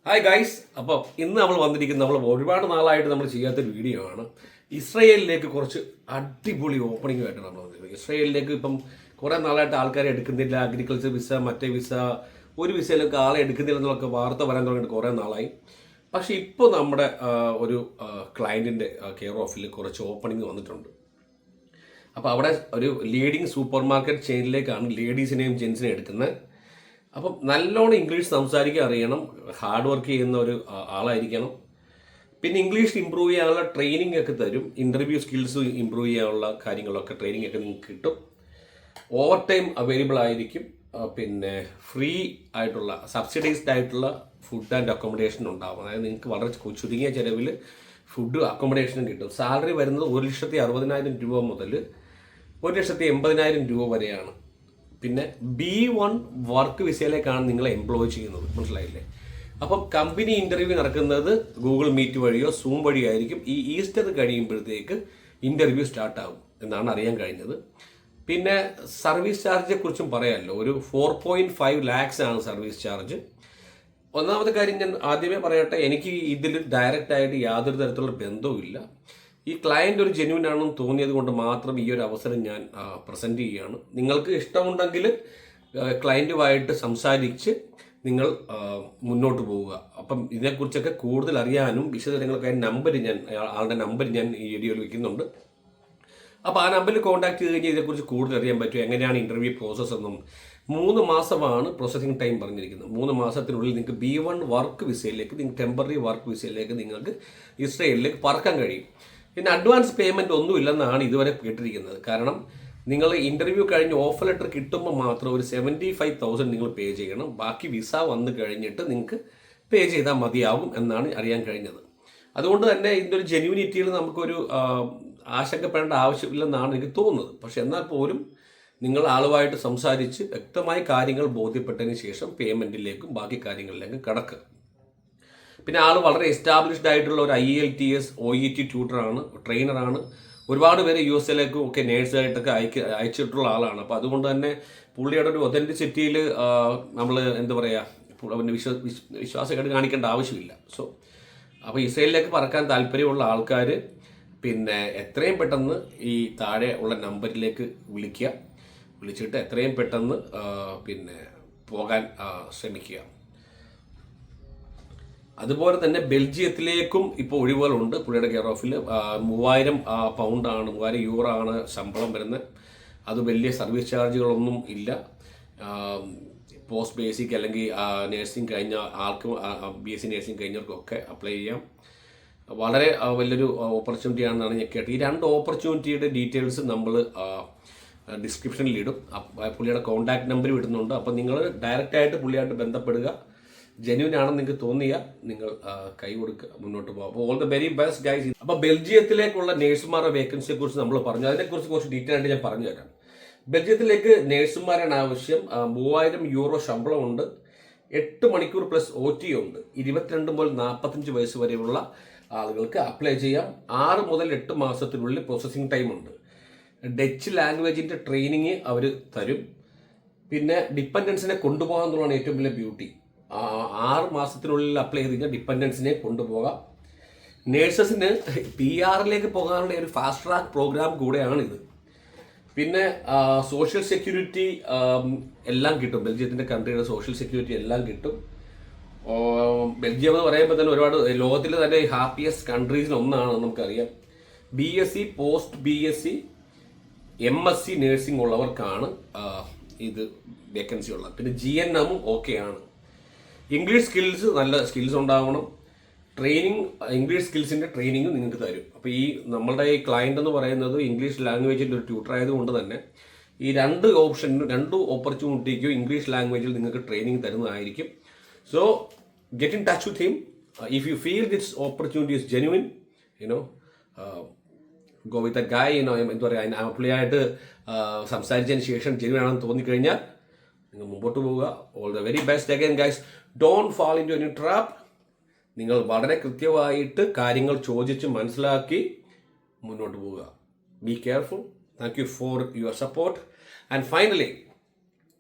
Hi guys. അപ്പോൾ ഇന്ന് നമ്മൾ വന്നിരിക്കുന്നത് ഒരുപാട് നാളായിട്ട് നമ്മൾ ചെയ്യാത്തൊരു വീഡിയോ ആണ്. ഇസ്രയേലിലേക്ക് കുറച്ച് അടിപൊളി ഓപ്പണിംഗുമായിട്ട് നമ്മൾ വന്നിരിക്കുന്നത്. ഇസ്രയേലിലേക്ക് ഇപ്പം കുറേ നാളായിട്ട് ആൾക്കാരെ എടുക്കുന്നില്ല, അഗ്രികൾച്ചർ വിസ, മറ്റേ വിസ, ഒരു വിസയിലൊക്കെ ആളെ എടുക്കുന്നില്ല എന്നുള്ളൊക്കെ വാർത്ത വരാൻ തുടങ്ങിയിട്ട് കുറേ നാളായി. പക്ഷേ ഇപ്പോൾ നമ്മുടെ ഒരു ക്ലയൻറ്റിൻ്റെ കെയർ ഓഫിൽ കുറച്ച് ഓപ്പണിംഗ് വന്നിട്ടുണ്ട്. അപ്പോൾ അവിടെ ഒരു ലീഡിങ് സൂപ്പർ മാർക്കറ്റ് ചെയിനിലേക്കാണ് ലേഡീസിനെയും ജെൻസിനെയും എടുക്കുന്നത്. അപ്പം നല്ലോണം ഇംഗ്ലീഷ് സംസാരിക്കാൻ അറിയണം, ഹാർഡ് വർക്ക് ചെയ്യുന്ന ഒരു ആളായിരിക്കണം. പിന്നെ ഇംഗ്ലീഷ് ഇമ്പ്രൂവ് ചെയ്യാനുള്ള ട്രെയിനിങ് ഒക്കെ തരും. ഇൻ്റർവ്യൂ സ്കിൽസ് ഇമ്പ്രൂവ് ചെയ്യാനുള്ള കാര്യങ്ങളൊക്കെ ട്രെയിനിങ് ഒക്കെ നിങ്ങൾക്ക് കിട്ടും. ഓവർ ടൈം അവൈലബിൾ ആയിരിക്കും. പിന്നെ ഫ്രീ ആയിട്ടുള്ള സബ്സിഡൈസ്ഡ് ആയിട്ടുള്ള ഫുഡ് ആൻഡ് അക്കോമഡേഷൻ ഉണ്ടാവും. അതായത് നിങ്ങൾക്ക് വളരെ ചുരുങ്ങിയ ചിലവിൽ ഫുഡ് അക്കോമഡേഷനും കിട്ടും. സാലറി വരുന്നത് 1,60,000 രൂപ മുതൽ 1,80,000 രൂപ വരെയാണ്. പിന്നെ B1 വർക്ക് വിസയിലേക്കാണ് നിങ്ങളെ എംപ്ലോയ് ചെയ്യുന്നത്, മനസ്സിലായില്ലേ? അപ്പം കമ്പനി ഇൻ്റർവ്യൂ നടക്കുന്നത് ഗൂഗിൾ മീറ്റ് വഴിയോ സൂം വഴിയോ ആയിരിക്കും. ഈ ഈസ്റ്റർ കഴിയുമ്പോഴത്തേക്ക് ഇൻ്റർവ്യൂ സ്റ്റാർട്ടാകും എന്നാണ് അറിയാൻ കഴിഞ്ഞത്. പിന്നെ സർവീസ് ചാർജിനെ കുറിച്ചും പറയാമല്ലോ. ഒരു 4.5 lakhs ആണ് സർവീസ് ചാർജ്. ഒന്നാമത്തെ കാര്യം ഞാൻ ആദ്യമേ പറയട്ടെ, എനിക്ക് ഇതിൽ ഡയറക്റ്റായിട്ട് യാതൊരു തരത്തിലുള്ള ബന്ധവുമില്ല. ഈ ക്ലയൻറ്റ് ഒരു ജെന്യൂൻ ആണെന്ന് തോന്നിയത് കൊണ്ട് മാത്രം ഈ ഒരു അവസരം ഞാൻ പ്രസൻറ്റ് ചെയ്യുകയാണ്. നിങ്ങൾക്ക് ഇഷ്ടമുണ്ടെങ്കിൽ ക്ലയൻറ്റുമായിട്ട് സംസാരിച്ച് നിങ്ങൾ മുന്നോട്ട് പോവുക. അപ്പം ഇതിനെക്കുറിച്ചൊക്കെ കൂടുതൽ അറിയാനും വിശദങ്ങളൊക്കെ ആളുടെ നമ്പർ ഞാൻ ഈ വീഡിയോയിൽ വയ്ക്കുന്നുണ്ട്. അപ്പോൾ ആ നമ്പറിൽ കോൺടാക്ട് ചെയ്ത് കഴിഞ്ഞാൽ ഇതിനെക്കുറിച്ച് കൂടുതൽ അറിയാൻ പറ്റും. എങ്ങനെയാണ് ഇൻ്റർവ്യൂ പ്രോസസ്സ് എന്നും. 3 മാസമാണ് പ്രോസസ്സിംഗ് ടൈം പറഞ്ഞിരിക്കുന്നത്. 3 മാസത്തിനുള്ളിൽ നിങ്ങൾക്ക് B1 വർക്ക് വിസയിലേക്ക്, ടെമ്പററി വർക്ക് വിസയിലേക്ക് നിങ്ങൾക്ക് ഇസ്രയേലിലേക്ക് പറക്കാൻ കഴിയും. പിന്നെ അഡ്വാൻസ് പേയ്മെൻറ്റ് ഒന്നുമില്ലെന്നാണ് ഇതുവരെ കേട്ടിരിക്കുന്നത്. കാരണം നിങ്ങൾ ഇൻ്റർവ്യൂ കഴിഞ്ഞ് ഓഫർ ലെറ്റർ കിട്ടുമ്പോൾ മാത്രം ഒരു 75,000 നിങ്ങൾ പേ ചെയ്യണം. ബാക്കി വിസ വന്നു കഴിഞ്ഞിട്ട് നിങ്ങൾക്ക് പേ ചെയ്താൽ മതിയാവും എന്നാണ് അറിയാൻ കഴിഞ്ഞത്. അതുകൊണ്ട് തന്നെ ഇതിൻ്റെ ഒരു ജെന്യൂനിറ്റിയിൽ നമുക്കൊരു ആശങ്കപ്പെടേണ്ട ആവശ്യമില്ലെന്നാണ് എനിക്ക് തോന്നുന്നത്. പക്ഷെ എന്നാൽ പോലും നിങ്ങൾ ആളുമായിട്ട് സംസാരിച്ച് വ്യക്തമായ കാര്യങ്ങൾ ബോധ്യപ്പെട്ടതിന് ശേഷം പേയ്മെൻറ്റിലേക്കും ബാക്കി കാര്യങ്ങളിലേക്കും കടക്കുക. പിന്നെ ആൾ വളരെ എസ്റ്റാബ്ലിഷ്ഡ് ആയിട്ടുള്ള ഒരു IELTS OET ട്യൂട്ടറാണ്, ട്രെയിനറാണ്. ഒരുപാട് പേര് US ഒക്കെ നേഴ്സായിട്ടൊക്കെ അയച്ചിട്ടുള്ള ആളാണ്. അപ്പോൾ അതുകൊണ്ട് തന്നെ പുള്ളിയുടെ ഒരു ഒതൻറ്റിസിറ്റിയിൽ നമ്മൾ എന്താ പറയുക, വിശ്വാസക്കേട് കാണിക്കേണ്ട ആവശ്യമില്ല. അപ്പോൾ ഇസ്രയേലിലേക്ക് പറക്കാൻ താല്പര്യമുള്ള ആൾക്കാർ പിന്നെ എത്രയും പെട്ടെന്ന് ഈ താഴെ ഉള്ള നമ്പറിലേക്ക് വിളിച്ചിട്ട് എത്രയും പെട്ടെന്ന് പിന്നെ പോകാൻ ശ്രമിക്കുക. അതുപോലെ തന്നെ ബെൽജിയത്തിലേക്കും ഇപ്പോൾ ഒഴിവുകളുണ്ട്. പുള്ളിയുടെ കെയർ ഓഫിൽ 3,000 പൗണ്ടാണ്, 3,000 യൂറോ ആണ് ശമ്പളം വരുന്നത്. അത് വലിയ സർവീസ് ചാർജുകളൊന്നും ഇല്ല. പോസ്റ്റ് ബേസിക് അല്ലെങ്കിൽ നേഴ്സിംഗ് കഴിഞ്ഞ ആൾക്കും BSc നേഴ്സിംഗ് കഴിഞ്ഞവർക്കൊക്കെ അപ്ലൈ ചെയ്യാം. വളരെ വലിയൊരു ഓപ്പർച്യൂണിറ്റിയാണെന്നാണ് ഞാൻ കേട്ടത്. ഈ 2 ഓപ്പർച്യൂണിറ്റിയുടെ ഡീറ്റെയിൽസ് നമ്മൾ ഡിസ്ക്രിപ്ഷനിൽ ഇടും. പുള്ളിയുടെ കോൺടാക്ട് നമ്പർ ഇടുന്നുണ്ട്. അപ്പോൾ നിങ്ങൾ ഡയറക്റ്റായിട്ട് പുള്ളിയായിട്ട് ബന്ധപ്പെടുക. ജെന്യൂൻ ആണെന്ന് നിങ്ങൾക്ക് തോന്നിയാൽ നിങ്ങൾ കൈ കൊടുക്കുക, മുന്നോട്ട് പോകുക. അപ്പോൾ all the very best guys. അപ്പോൾ ബെൽജിയത്തിലേക്കുള്ള നേഴ്സുമാരുടെ വേക്കൻസിയെ കുറിച്ച് നമ്മൾ പറഞ്ഞു. അതിനെക്കുറിച്ച് കുറച്ച് ഡീറ്റെയിൽ ആയിട്ട് ഞാൻ പറഞ്ഞു തരാം. ബെൽജിയത്തിലേക്ക് നേഴ്സുമാരാണ് ആവശ്യം. 3,000 യൂറോ ശമ്പളമുണ്ട്. 8 മണിക്കൂർ പ്ലസ് OT ഉണ്ട്. 22 മുതൽ 45 വയസ്സ് വരെയുള്ള ആളുകൾക്ക് അപ്ലൈ ചെയ്യാം. 6 മുതൽ 8 മാസത്തിനുള്ളിൽ പ്രോസസ്സിംഗ് ടൈം ഉണ്ട്. ഡച്ച് ലാംഗ്വേജിൻ്റെ ട്രെയിനിങ് അവർ തരും. പിന്നെ ഡിപ്പെൻഡൻസിനെ കൊണ്ടുപോകാമെന്നുള്ളതാണ് ഏറ്റവും വലിയ ബ്യൂട്ടി. 6 മാസത്തിനുള്ളിൽ അപ്ലൈ ചെയ്ത് കഴിഞ്ഞാൽ ഡിപ്പെൻഡൻസിനെ കൊണ്ടുപോകാം. നേഴ്സസിന് PR പോകാനുള്ള ഒരു ഫാസ്റ്റ് ട്രാക്ക് പ്രോഗ്രാം കൂടെയാണ് ഇത്. പിന്നെ സോഷ്യൽ സെക്യൂരിറ്റി എല്ലാം കിട്ടും. ബെൽജിയത്തിൻ്റെ കൺട്രിയുടെ സോഷ്യൽ സെക്യൂരിറ്റി എല്ലാം കിട്ടും. ബെൽജിയം എന്ന് പറയുമ്പോൾ തന്നെ ഒരുപാട് ലോകത്തിലെ തന്നെ ഹാപ്പിയസ്റ്റ് കൺട്രീസിൽ ഒന്നാണ് നമുക്കറിയാം. BSc post BSc MSc nursing ഉള്ളവർക്കാണ് ഇത് വേക്കൻസി ഉള്ളത്. പിന്നെ GNM ഓക്കെയാണ്. ഇംഗ്ലീഷ് സ്കിൽസ്, നല്ല സ്കിൽസ് ഉണ്ടാവണം. ട്രെയിനിങ്, ഇംഗ്ലീഷ് സ്കിൽസിൻ്റെ ട്രെയിനിങ് നിങ്ങൾക്ക് തരും. അപ്പോൾ ഈ നമ്മളുടെ ഈ ക്ലയൻറ്റ് എന്ന് പറയുന്നത് ഇംഗ്ലീഷ് ലാംഗ്വേജിൻ്റെ ഒരു ട്യൂട്ടർ ആയതുകൊണ്ട് തന്നെ ഈ 2 ഓപ്പർച്യൂണിറ്റിക്കും ഇംഗ്ലീഷ് ലാംഗ്വേജിൽ നിങ്ങൾക്ക് ട്രെയിനിങ് തരുന്നതായിരിക്കും. So get in touch with him. If you feel this opportunity is genuine, go with a ഗായ്. എന്താ പറയുക, പുള്ളിയായിട്ട് സംസാരിച്ചതിന് ശേഷം ജെന്യുവിൻ ആണെന്ന് തോന്നിക്കഴിഞ്ഞാൽ നിങ്ങൾ മുമ്പോട്ട് പോവുക. All the very best again guys. Don't fall into any trap. നിങ്ങൾ വളരെ കൃത്യമായിട്ട് കാര്യങ്ങൾ ചോദിച്ച് മനസ്സിലാക്കി മുന്നോട്ട് പോവുക. Be careful. Thank you for your support. And finally